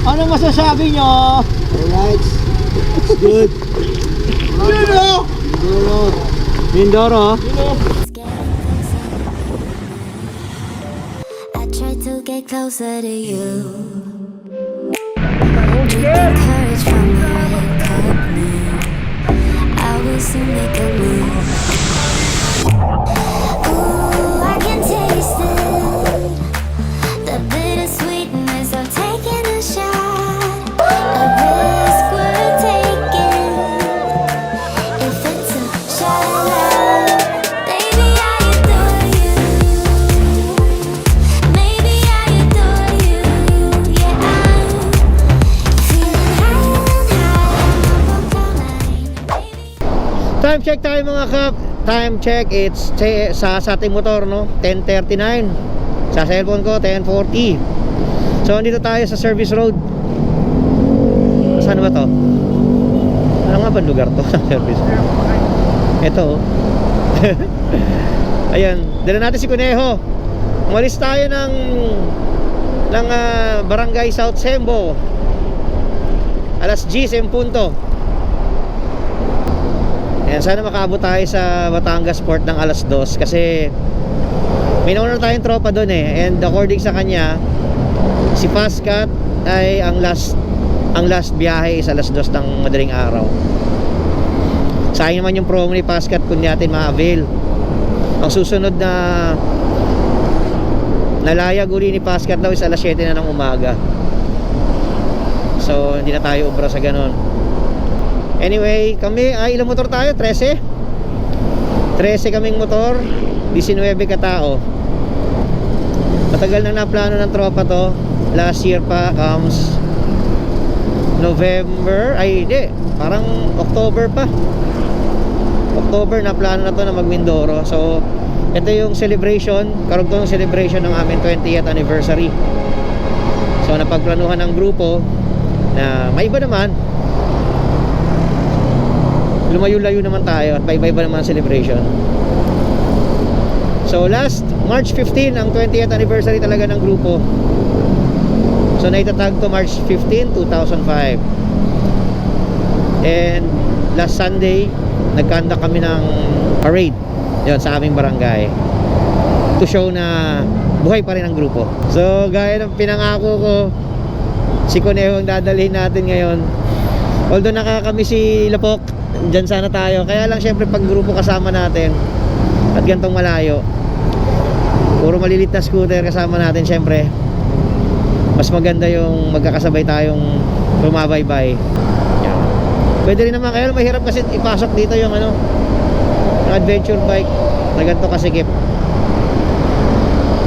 Ano masasabi nyo? Alright. It's good. Mindoro! Mindoro. I try to get closer to you. Drinking courage from the red cup now. I will soon make a move. Ooh, I can taste it. The bittersweetness of taking a shot. A risk worth taking. If it's a shot of love, baby, I adore you. Maybe I adore you. Yeah, I'm feeling high on cloud nine, baby. Time check tayo mga kap. Time check, it's sa ating motor, no? 10:39. Sa cellphone ko 10:40. So andito tayo sa service road. Saan ba to? Ano nga ba lugar to sa service? Ito. Ayan, dala natin si Kuneho. Umalis tayo ng Barangay South Sembo. Alas 10 en punto. Ayan, sana makaabot tayo sa Batangas Port ng alas 2 kasi may nauna na tayong tropa doon eh. And according sa kanya, si Pascat ay ang last biyahe is alas 2 ng madaling araw. Sayang naman yung promo ni Pascat kung di natin ma-avail. Ang susunod na nalayag uli ni Pascat daw is alas 7 na ng umaga. So hindi na tayo ubra sa ganun. Anyway, kami ay ilang motor tayo? 13 kaming motor, 19 katao. Matagal na naplano ng tropa to. Last year pa comes November, ay hindi, parang October pa. October na plano na to na mag Mindoro. So ito yung celebration, karugtong celebration ng aming 20th anniversary. So napagplanuhan ng grupo na may iba naman, lumayo-layo naman tayo at paiba-iba naman ang celebration. So last March 15 ang 20th anniversary talaga ng grupo. So naitatag to March 15, 2005. And last Sunday nagkanda kami ng parade yun sa aming barangay to show na buhay pa rin ang grupo. So gaya ng pinangako ko, si Kuneho ang dadalhin natin ngayon. Although nakakami si Lapok, dyan sana tayo. Kaya lang syempre pag grupo kasama natin at gantong malayo, puro malilit na scooter kasama natin, syempre mas maganda yung magkakasabay tayong bumabaybay. Yan. Pwede rin naman, kaya mahirap kasi ipasok dito yung yung adventure bike na ganito kasikip.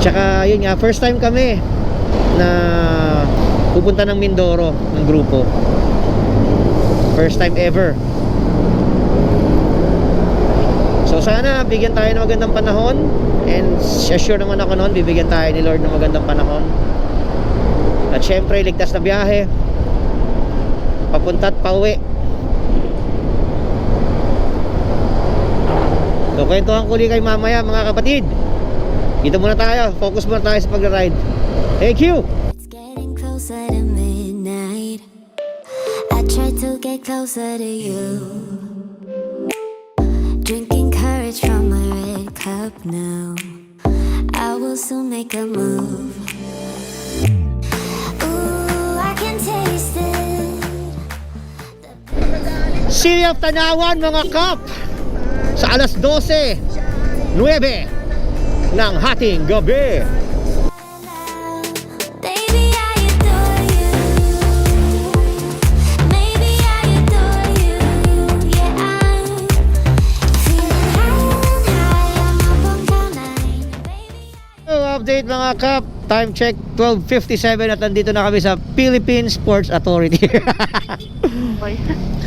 Tsaka yun nga, first time kami na pupunta ng Mindoro ng grupo. First time ever. So sana bigyan tayo ng magandang panahon. And sure naman ako noon, bibigyan tayo ni Lord ng magandang panahon. At syempre ligtas na biyahe papunta at pauwi. So kwentuhan ko ulit kay mamaya mga kapatid. Dito muna tayo, focus muna tayo sa pag-ride. Thank you. It's getting closer to midnight. I try to get closer to you. Drinking courage from my red cup now. I will soon make a move. Ooh, I can taste it. City of Tanawan mga kap, sa alas 12:09 ng hating gabi. Baby, I adore you. Maybe I adore you. Yeah, I'm feeling high on cloud nine, baby. So, update mga kap, time check 12:57 at nandito na kami sa Philippine Sports Authority.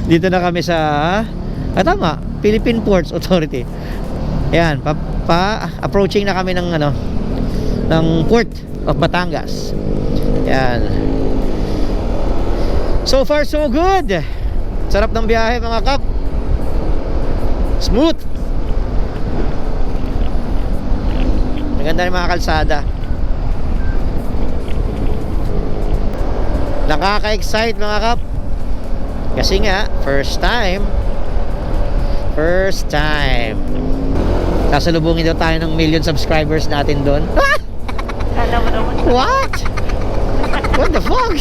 Dito na kami sa tama, Philippine Ports Authority. Ayan, approaching na kami ng ng Port of Batangas. Ayan. So far so good. Sarap ng biyahe mga kap. Smooth. Maganda yung mga kalsada. Nakaka-excite mga kap. Kasi nga, first time. Sasalubungin daw tayo ng 1,000,000 subscribers natin doon. Kala mo naman. What? What the fuck?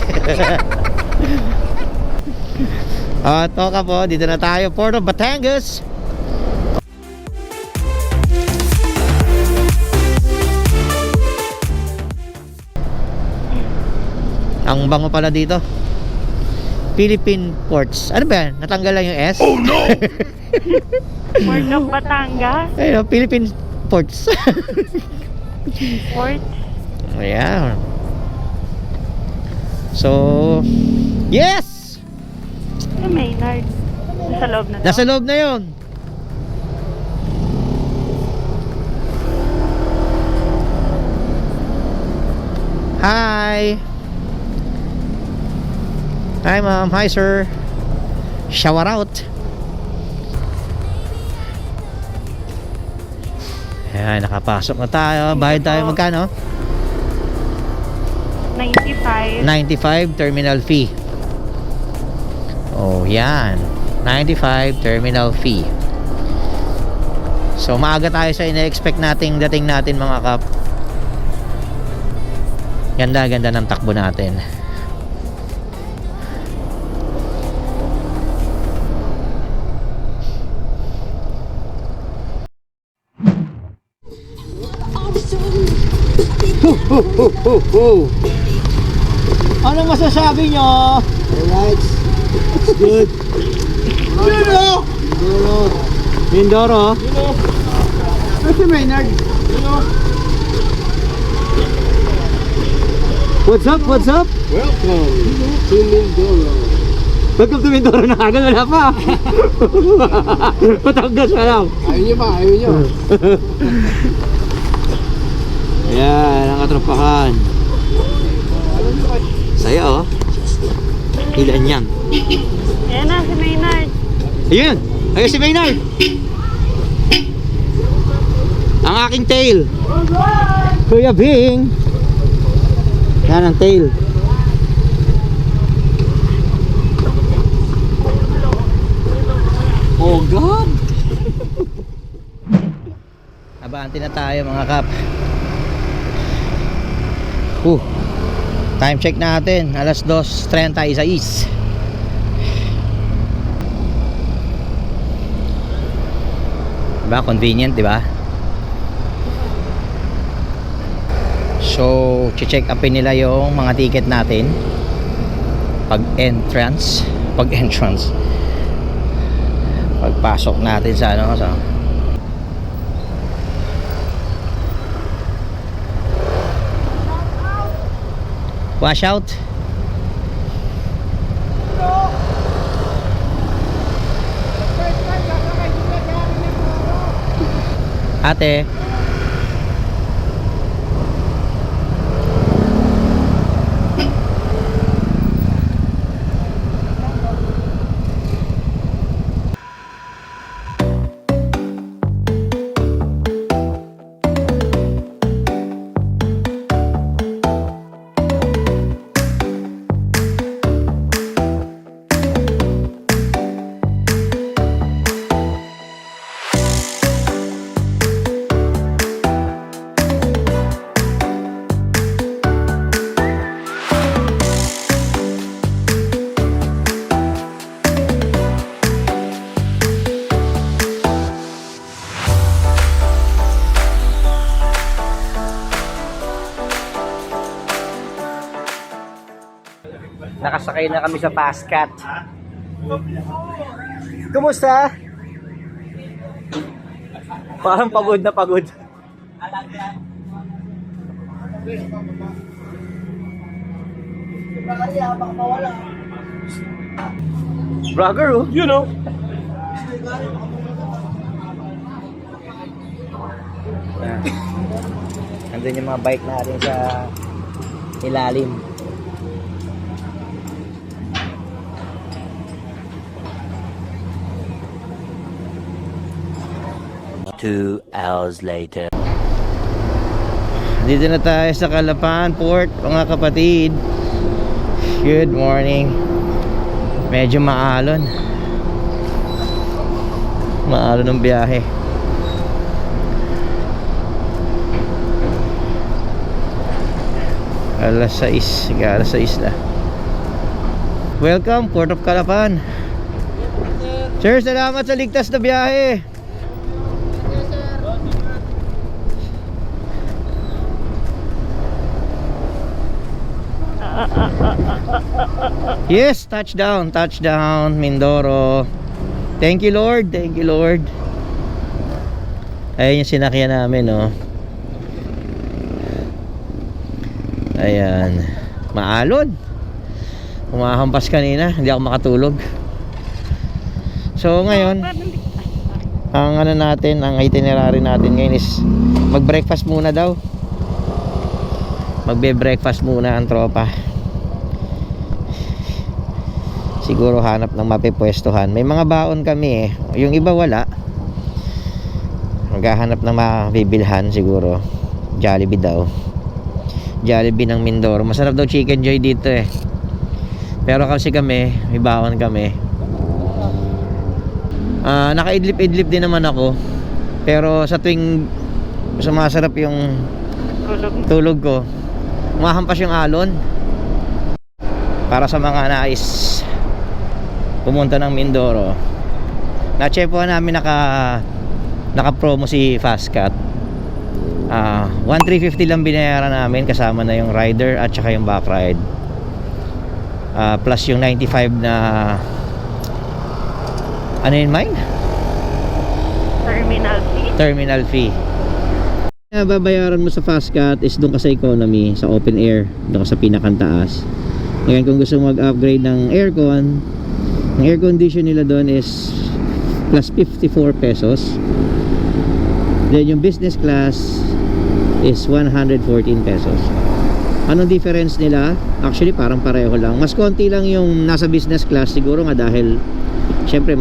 Toka po, dito na tayo, Port of Batangas. Ang bango pala dito. Philippine Ports. Ano ba yan? Natanggal lang yung S? Oh no! Port of Batangas. Ayun, Philippine Ports. Port. Ayan. So, yes! Sa Maynard. Nasa loob na to. Nasa loob na yun. Hi! Hi ma'am, hi sir. Shower out. Ayan, nakapasok na tayo. Bayad tayo magkano? 95. 95 terminal fee. Oh, yan. 95 terminal fee. So, maaga tayo sa ina-expect nating dating natin mga kap. Ganda-ganda ng takbo natin. Ano masasabi nyo? Alright. It's good. Mindoro. What's your Maynard? What's up? What's up? Welcome to Mindoro. Welcome to Mindoro na agad. Wala pa. Batangas pa lang. Ayaw niyo ba? Ayaw niyo? Ayan, ang katropahan. Saya oh. Ilan yan? Ayan na, si Maynard. Ayun! Ayun si Maynard! Ang aking tail! Kuya Bing! Yan ang tail. Oh God! Abante na tayo mga kap. Time check natin, alas 2:36. Diba? Convenient, diba? So, check upin nila yung mga ticket natin pag entrance. Pagpasok natin sa ano, sa wash out. Ate. Nakasakay na kami sa Pascat. Kumusta? Parang pagod na pagod. Vlogger oh. You know. Nandun yung mga bike natin sa ilalim. 2 hours later. Dito na tayo sa Calapan Port, mga kapatid. Good morning. Medyo maalon. Maalon ng biyahe. Alas 6, alas 6 na. Welcome, Port of Calapan. Sir, salamat sa ligtas na biyahe. Yes, touchdown, touchdown, Mindoro. Thank you, Lord. Thank you, Lord. Ayan yung sinakyan namin, no. Ayan. Maalon. Umahampas kanina, hindi ako makatulog. So ngayon, ang ano natin, ang itinerary natin ngayon is mag-breakfast muna daw. Magbe-breakfast muna ang tropa. Siguro hanap ng mapipwestuhan. May mga baon kami eh. Yung iba wala. Maghahanap ng mabibilhan siguro. Jollibee daw. Jollibee ng Mindoro. Masarap daw Chicken Joy dito eh. Pero kasi kami, may baon kami. Nakaidlip-idlip din naman ako. Pero sa tuwing sumasarap yung tulog ko, umahampas yung alon. Para sa mga nais pumunta ng Mindoro, na-chepuan namin naka-promo si Fastcat. 1,350 lang binayaran namin, kasama na yung rider at saka yung back ride. Plus yung 95 na ano yun, mine? Terminal fee. Babayaran mo sa Fastcat is doon ka sa economy, sa open air, doon ka sa pinakantaas. Ngayon kung gusto mo mag-upgrade ng aircon, ang air condition nila doon is plus 54 pesos. Then yung business class is 114 pesos. Anong difference nila? Actually parang pareho lang. Mas konti lang yung nasa business class siguro nga dahil syempre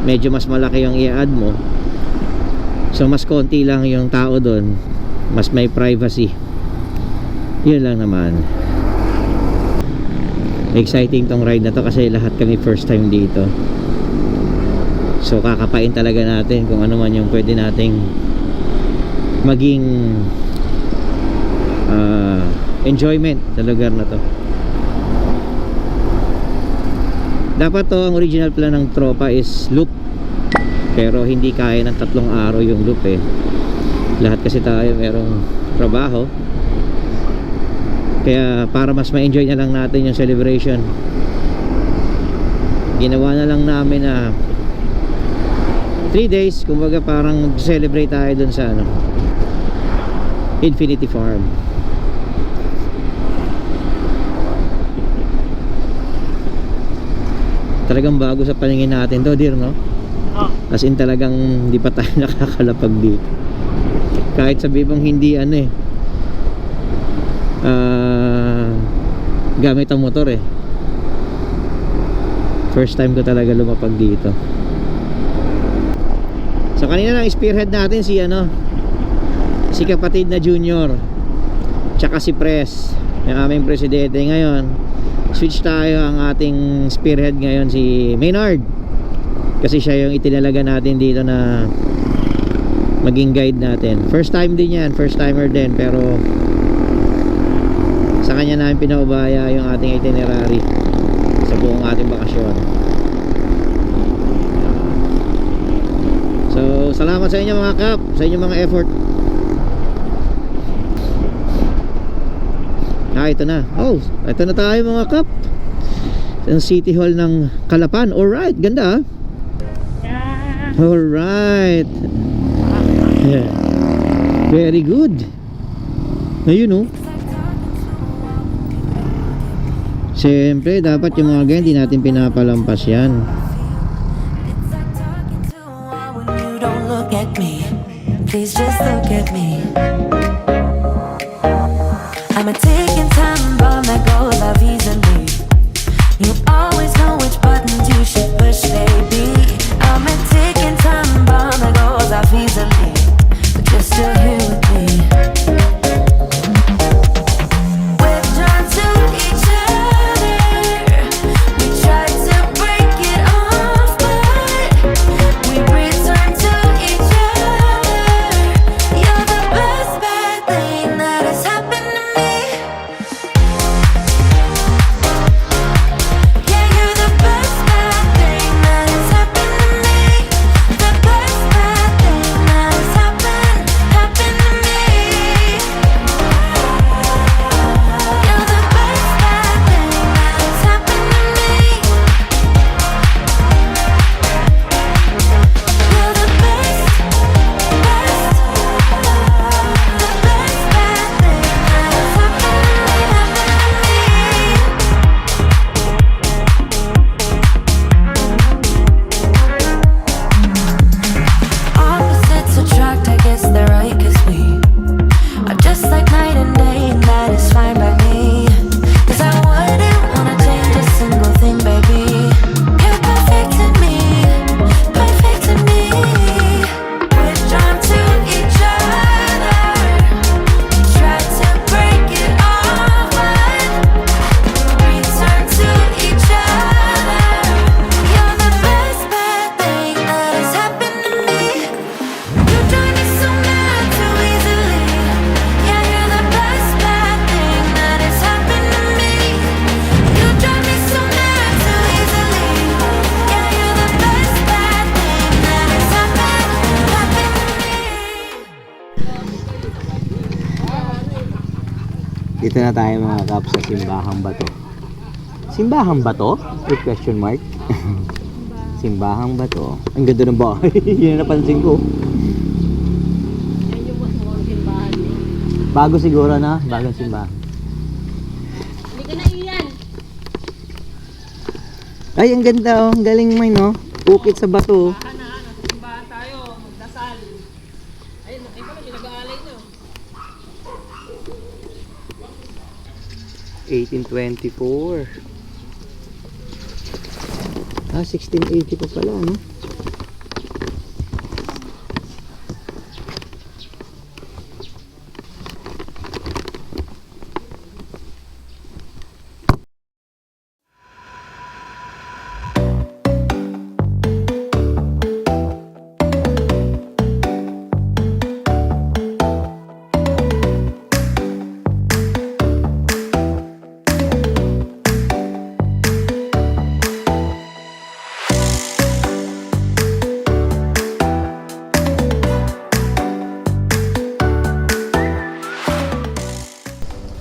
medyo mas malaki yung i-add mo. So mas konti lang yung tao doon. Mas may privacy. Yun lang naman. Exciting tong ride na to kasi lahat kami first time dito. So kakapain talaga natin kung ano man yung pwede nating maging enjoyment sa lugar na to. Dapat to, ang original plan ng tropa is loop. Pero hindi kaya ng 3 araw yung loop eh. Lahat kasi tayo merong trabaho. Kaya para mas ma-enjoy na lang natin yung celebration, ginawa na lang namin na 3 days, kumbaga parang celebrate tayo dun sa Infinity Farm. Talagang bago sa paningin natin to, dear, no? As in talagang hindi pa tayo nakakalapag dito. Kahit sabi bang hindi gamit ang motor eh. First time ko talaga lumapag dito. So kanina lang spearhead natin si kapatid na Junior tsaka si Pres, yung aming presidente. Ngayon switch tayo, ang ating spearhead ngayon si Maynard, kasi siya yung itinalaga natin dito na maging guide natin. First time din yan, first timer din, pero sa kanya namin pinaubaya yung ating itinerary sa buong ating bakasyon. So salamat sa inyo mga kap, sa inyong mga effort. Ito na. Oh, ito na tayo mga kap, sa City Hall ng Calapan. Alright, ganda ah. Alright, yeah. Very good. Ayun oh. Siyempre dapat yung mga ganyan, hindi natin pinapalampas yan. Please just look at me. I'm a ticking time bomb that goes off easily. You always know which buttons you should push, baby. I'm a ticking time bomb that goes off easily, but you're still here with me. We're drawn to each other. Dito na tayo mga kap sa Simbahang Bato. Simbahang Bato? With question mark. Simbahang Bato. Ang ganda ng bahay. Yun ang napansin ko. Bago siguro na. Bagong simbahan. Hindi ka na iyan. Ay, ang ganda oh. Ang galing mo no. Bukit sa bato. Simbahan tayo, magdasal. Ayun, ay pala, pinag-aalay nyo. 1824. 1680 pa pala, no?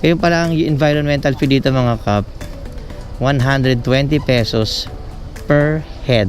Ayun pala ang environmental fee dito mga kap. 120 pesos per head.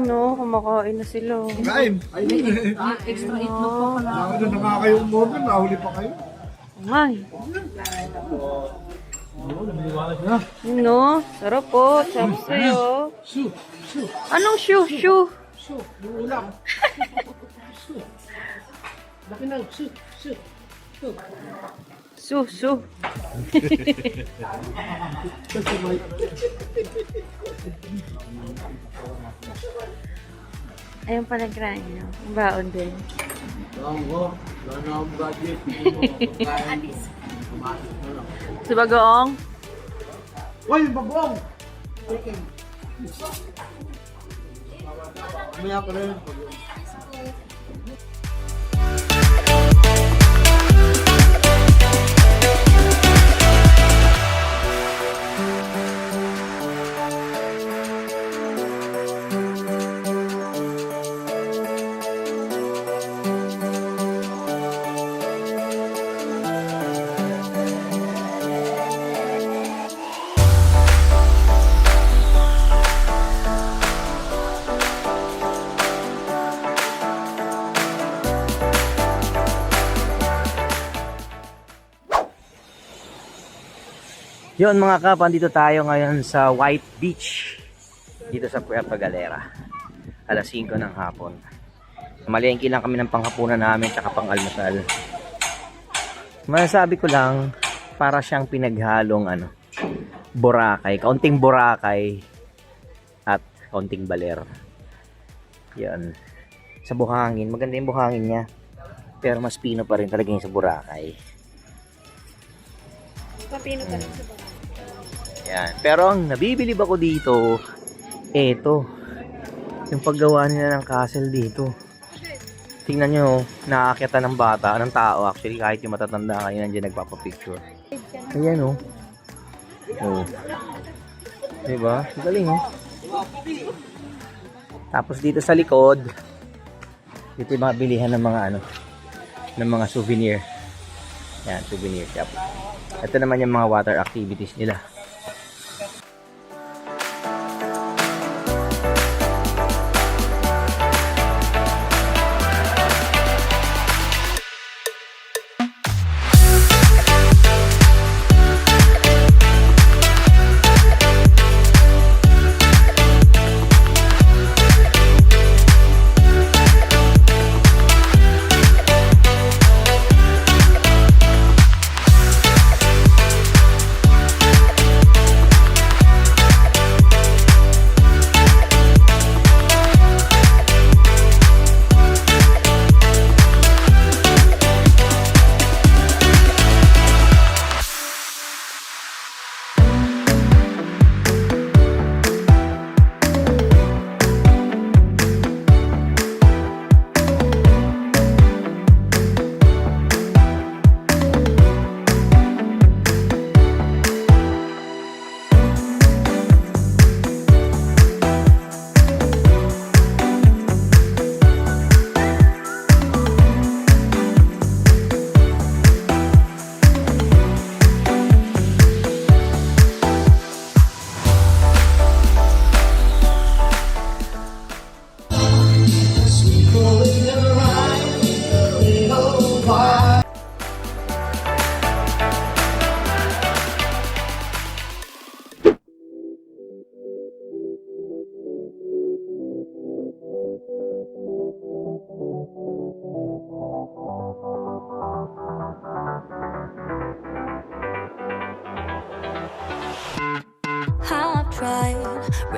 No, kumakain na sila. Kain. Extra itlog pa pala. Nakakita na nga kayong modern, nahuli pa kayo. Ay. No, sarap po. Sarap sa'yo. Anong shoe? Shoe? Yung ulam. Laki ng shoot. Su. Ayun pala grind nyo. Ang baon din. Sa bagoong? Uy, bagong! Maya ka rin. Yun mga kap, andito tayo ngayon sa White Beach dito sa Puerto Galera. Alas 5 ng hapon. Malengke lang kami ng panghapunan namin tsaka pang almusal. Masasabi ko lang, para siyang pinaghalong Boracay, kaunting Boracay at kaunting Baler. Yan. Sa buhangin, maganda yung buhangin niya. Pero mas pino pa rin talaga yung sa Boracay. Papino pa rin sa bagoong. Yan. Pero ang nabibilib ako dito, eto. Yung paggawa nila ng castle dito. Tingnan nyo, naakyatan ng bata, ng tao actually, kahit yung matatanda kayo nandiyan nagpapapicture. Ayan oh. Oh. Diba? Galing oh. Tapos dito sa likod, dito yung mga bilihan ng mga ng mga souvenir. Yan, souvenir shop. Ito naman yung mga water activities nila.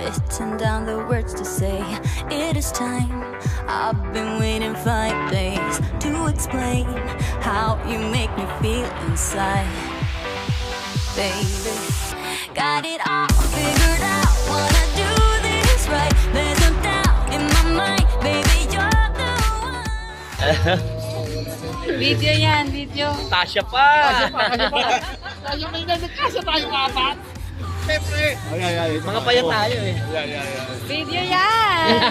written down the words to say. It is time. I've been waiting 5 days to explain how you make me feel inside. Baby, got it all figured out. Wanna do this right. There's no doubt in my mind. Baby, you're the one. Video yan, video. Tasya pa! Kaya may nagkasa tayo apat. Siyempre. Ay. Mga payat tayo eh. Video yan!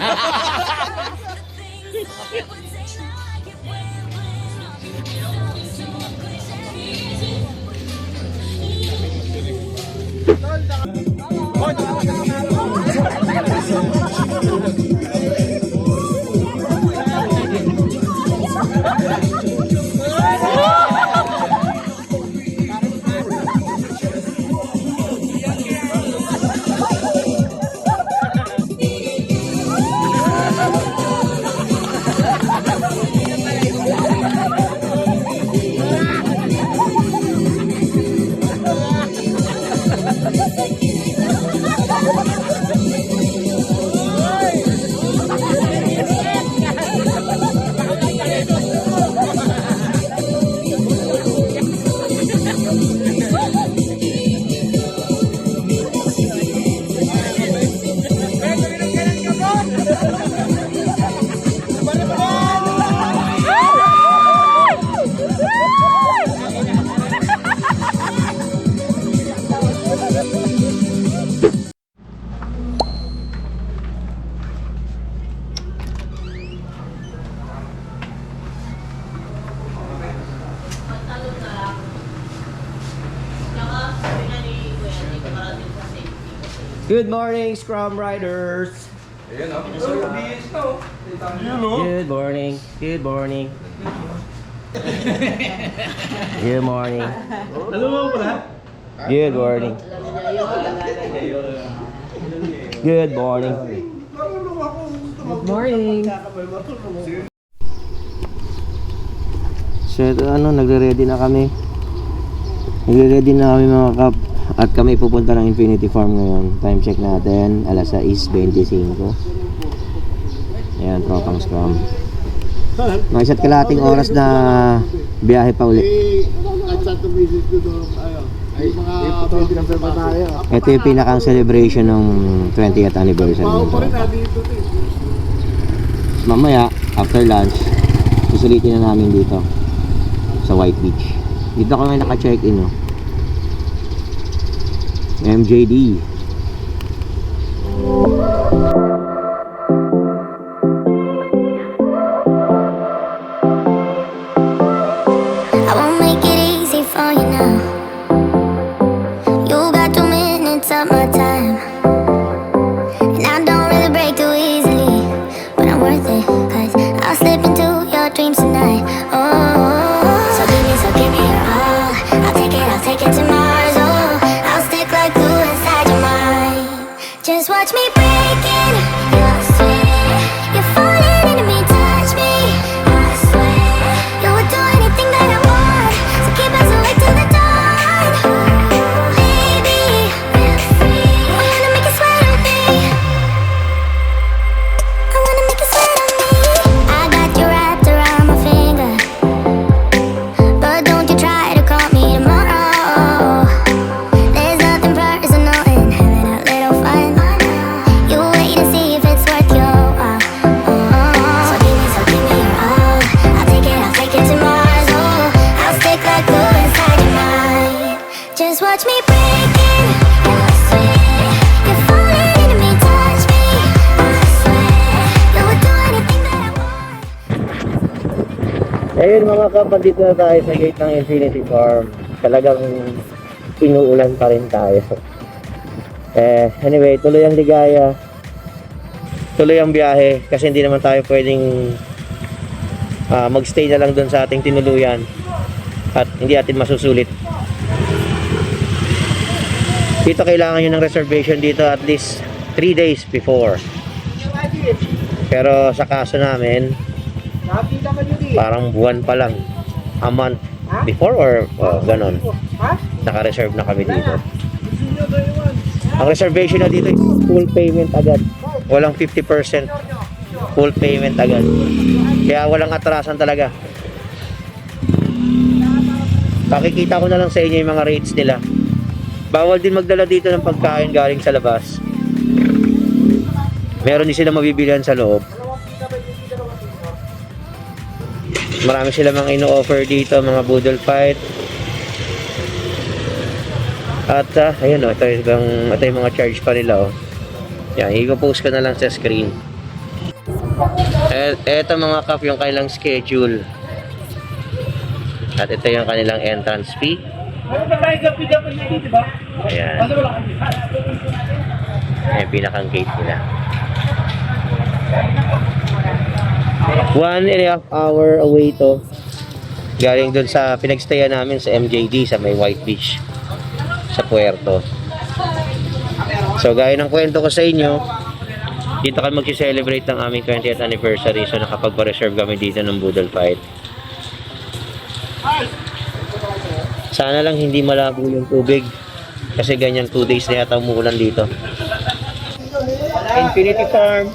Good morning, Scrum Riders! Good morning. Good morning. Good morning. Ano mo pala? Good morning. Good morning. Marunong ako. Good morning. So ito, nagre-ready na kami. Nagre-ready na kami mga kap. At kami pupunta ng Infinity Farm ngayon. Time check natin, alas 6:25. Ayan, tropang Scrum. Mga isa't kalating oras na biyahe pa uli. At sa tumisit ko doon, ay mga tayo. Ito yung pinakang celebration ng 20th anniversary. Pao pa rin nito. dito. Mamaya, after lunch, susulitin na namin dito sa White Beach. Dito kami naka-check-in, no? MJD. I won't make it easy for you now. You got 2 minutes of my time, and I don't really break too easily, but I'm worth it, 'cause I'll slip into your dreams tonight. Oh, so give me your all. I'll take it to Mars. Oh, I'll stick like glue inside your mind. Just watch me breaking your sweat. You're falling into me, touch me. I swear you would do anything that I want. So keep us awake till the dawn. Baby, we're free. I wanna make you sweat on me. I wanna make you sweat on me. I got you wrapped around my finger, but don't you try to call me tomorrow. There's nothing personal in having a little fun. You wait and see if it's worth your while. So give me your all. I'll take it to Mars. Oh, I'll stick like glue inside your mind. Just watch me breaking your sweat. You're falling into me, touch me. I swear you would do anything that I want. Ayun mga kap, dito na tayo sa gate ng Infinity Farm. Talagang inuulan pa rin tayo. Anyway, tuloy ang ligaya. Tuloy ang biyahe kasi hindi naman tayo pwedeng magstay na lang doon sa ating tinuluyan at hindi atin masusulit. Dito kailangan nyo ng reservation dito at least 3 days before. Pero sa kaso namin, parang buwan pa lang, a month before or ganon, naka-reserve na kami dito. Ang reservation na dito, full payment agad. Walang 50%. Full payment agad. Kaya walang atrasan talaga. Pakikita ko na lang sa inyo yung mga rates nila. Bawal din magdala dito ng pagkain galing sa labas. Meron din sila mabibilihan sa loob. Marami sila mga ino-offer dito, mga boodle fight. At ayun ito yung mga charge pa nila Yan, i-post ko na lang sa screen. Eto mga kap yung kanilang schedule. At ito yung kanilang entrance fee. Ayan. Ayan, pinakang gate nila. 1.5 hour away to. Galing dun sa pinagstayan namin sa MJD sa may White Beach sa Puerto. So gaya ng kwento ko sa inyo, dito kami mag-celebrate ng aming 20th anniversary. So nakapag-reserve kami dito ng boodle fight. Sana lang hindi malabo yung tubig kasi ganyan 2 days na yata umuulan dito. Infinity Farm.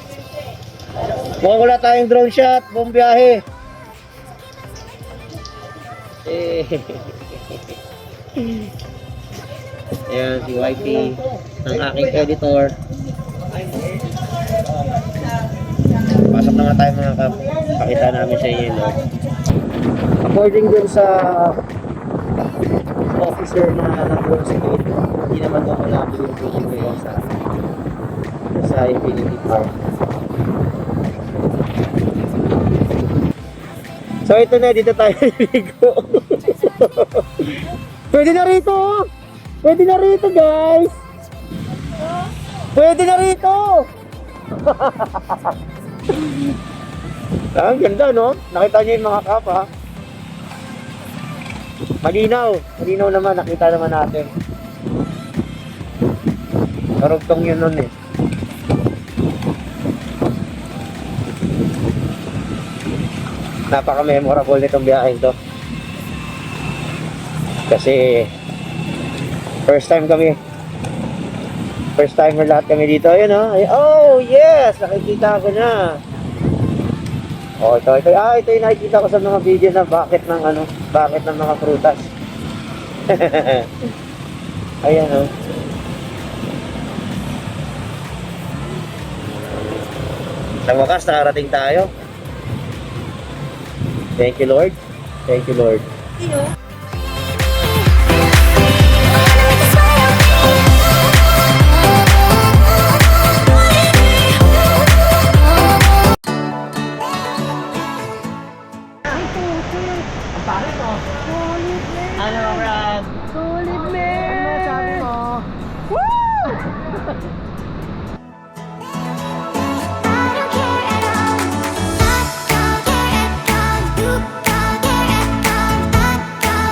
Mukhang wala tayong drone shot. Buong biyahe. Ayan si Whitey, ang aking editor. Pasok na nga tayo mga kap. Pakita namin sa inyo according dun sa officer na nandun sa gate, hindi naman daw malabo yung tubig ngayon sa Infinity Park. So ito na, dito tayo naligo. Pwede na rito! Pwede na rito, guys! Pwede na rito! Ang ganda, no? Nakita niyo yung mga kapa. Malinaw. Malinaw naman. Nakita naman natin. Karugtong yun nun eh. Napaka-memorable nitong biyaheng to. Kasi first time lahat kami dito. Ayun oh yes, nakikita ko na. Ito yung nakikita ko sa mga video na bakit ng mga prutas. Ayan Sa wakas nakarating tayo. Thank you Lord. Thank you Lord. Ano Brad? Solid man! Ano sabi mo? Woo! I don't care at all. I don't care at all. You don't care at all. I don't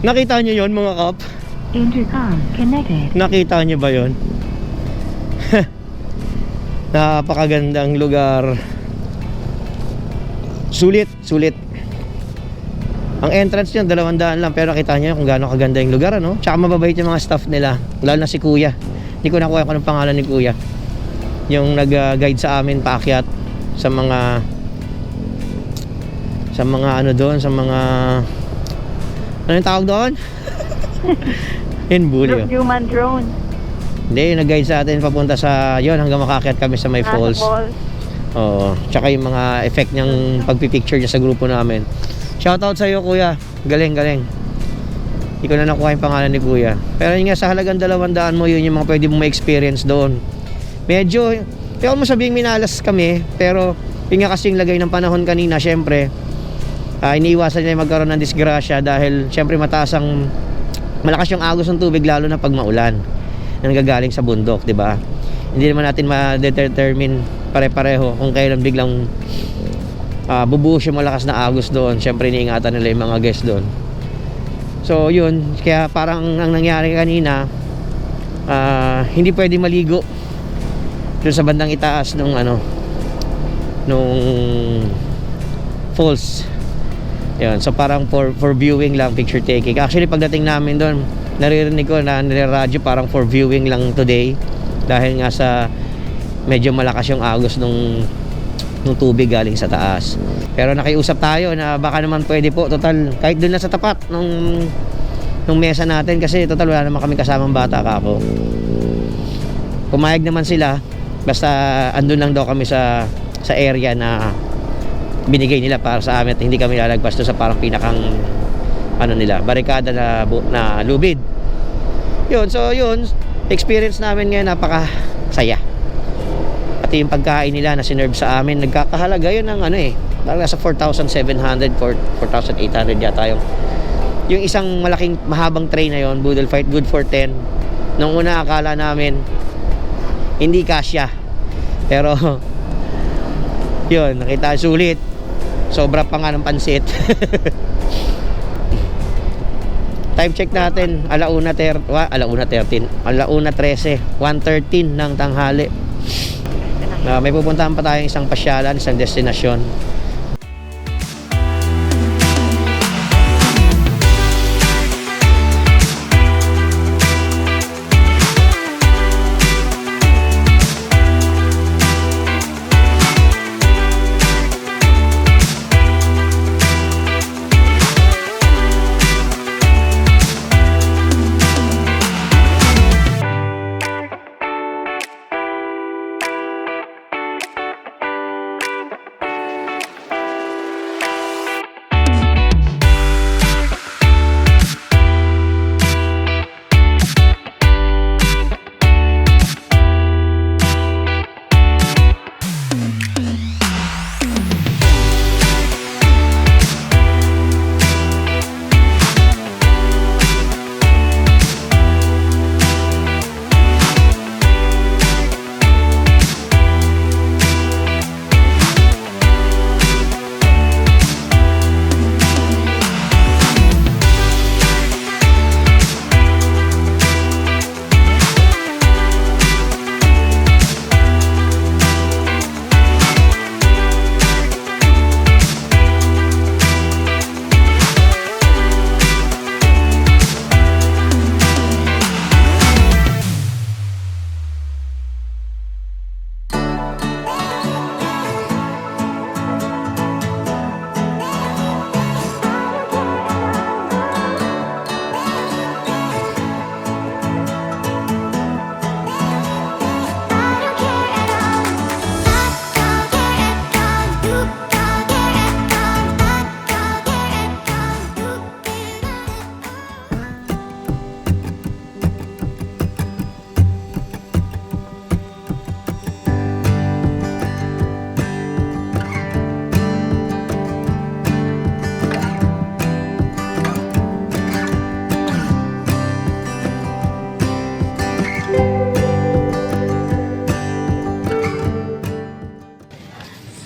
Nakita nyo yon mga kap? Intercom connected. Nakita nyo ba yon? Napakagandang lugar. Sulit, sulit. Ang entrance nyo, 200 lang. Pero nakita nyo kung gaano kaganda yung lugar, ano? Tsaka mababait yung mga staff nila. Lalo na si Kuya. Hindi ko nakuha ko ng pangalan ni Kuya. Yung nag-guide sa amin paakyat sa mga ano doon, sa mga ano yung tawag doon? Inbulyo. Human drone. Hindi, nag-guide sa atin papunta sa yon hanggang makaakyat kami sa may falls. Oo. Tsaka yung mga effect niyang pagpipicture niya sa grupo namin. Shoutout sa iyo, Kuya. Galing, galing. Hindi ko na nakuha yung pangalan ni Kuya. Pero yun nga, sa halagang 200 mo, yun yung mga pwede mong ma-experience doon. Medyo, pero mo sabihing minalas kami, pero yun nga kasing lagay ng panahon kanina, syempre, iniiwasan niya magkaroon ng disgrasya dahil syempre malakas yung agos ng tubig lalo na pag maulan na nagagaling sa bundok, di ba? Hindi naman natin ma-determine pare-pareho kung kailan biglang bubuhos yung malakas na agos doon. Syempre iniingatan nila yung mga guests doon. So yun, kaya parang ang nangyari kanina, hindi pwede maligo doon sa bandang itaas nung falls. Yun, so parang for viewing lang, picture taking. Actually pagdating namin doon, naririnig ko na nireradyo parang for viewing lang today dahil nga sa medyo malakas yung agos nung tubig galing sa taas. Pero nakiusap tayo na baka naman pwede po, total kahit doon na sa tapat nung mesa natin kasi total wala naman kami kasamang bata kako. Pumayag naman sila basta andun lang daw kami sa area na binigay nila para sa amin at hindi kami lalagpas doon sa parang pinakang nila, barikada na lubid. Yun, so yun, experience namin ngayon napakasaya. Pati yung pagkain nila na sinerve sa amin, nagkakahalaga yun ng parang nasa 4,700, 4,800 yata yung isang malaking mahabang tray na yon. Boodle Fight, good for 10. Nung una akala namin hindi kasya, pero yun, nakita sulit. Sobra pa nga ng pansit. Time check natin, 1:13, 1:13 ng tanghali. May pupuntahan pa tayong isang pasyalan, isang destinasyon.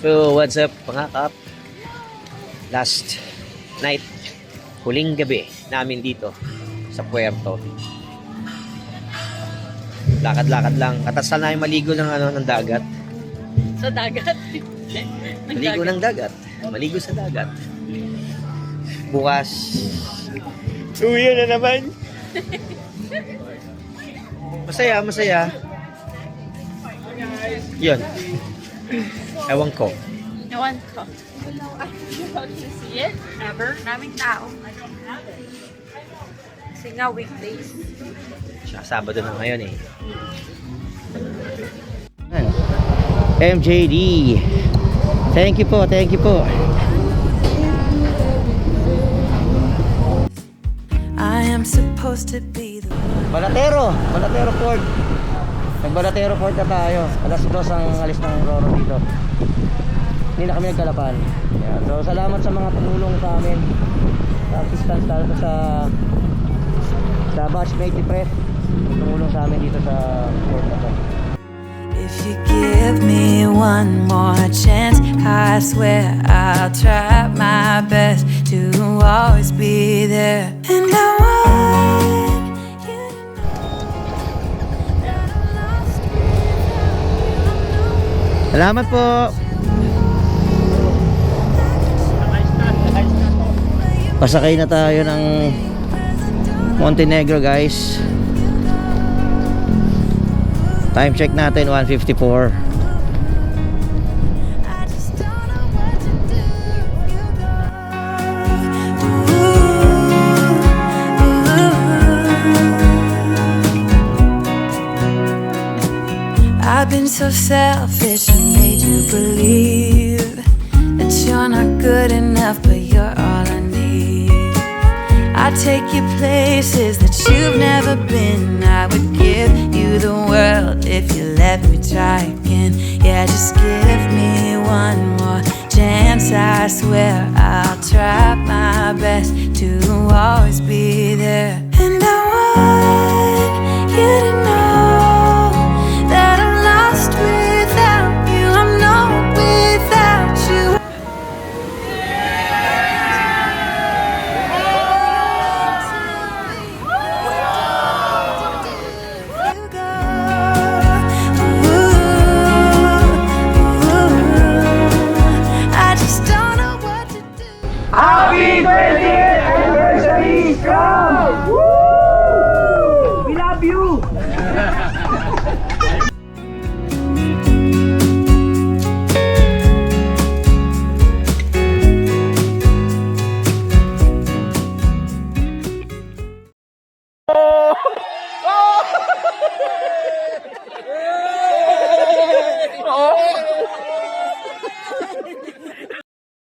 So what's up mga kap, last night huling gabi namin dito sa Puerto. Lakad-lakad lang. Katasal na maligo ng ng dagat. Sa dagat. Maligo ng dagat. Maligo sa dagat. Bukas, uwi na naman. Masaya, masaya. Yun. Ewan ko. Ewan ko. How to see it? Ever? Naming tao. Kasi nga weekdays. Siya, Sabado na ngayon eh. MJD. Thank you po, thank you po. I am supposed to be the Balatero Fort. Nag-Balatero Fort na tayo. Alas 2 ang alis ng Roro dito. Hindi na kami nagkalapan. Yeah. So salamat sa mga tumulong sa amin. Sa assistance lalo sa batchmate ni Pref. Tumulong sa amin dito sa Fort na to. If you give me one more chance, I swear I'll try my best to always be there. And I want you to know that I'm lost without you. Salamat po. Pasakay na tayo ng Montenegro, guys. Time check natin 1:54. I just don't know what to do if you go. I've been so selfish and made you believe that you're not good enough, but you're all I need. I take you places that you've never been. I would give you the world if you let me try again. Yeah, just give me one more chance. I swear I'll try my best to always be there. And I want you to know that I'm lost without you. I'm not without you. I just don't know what to do. Happy 20th anniversary, Scrum! We love you!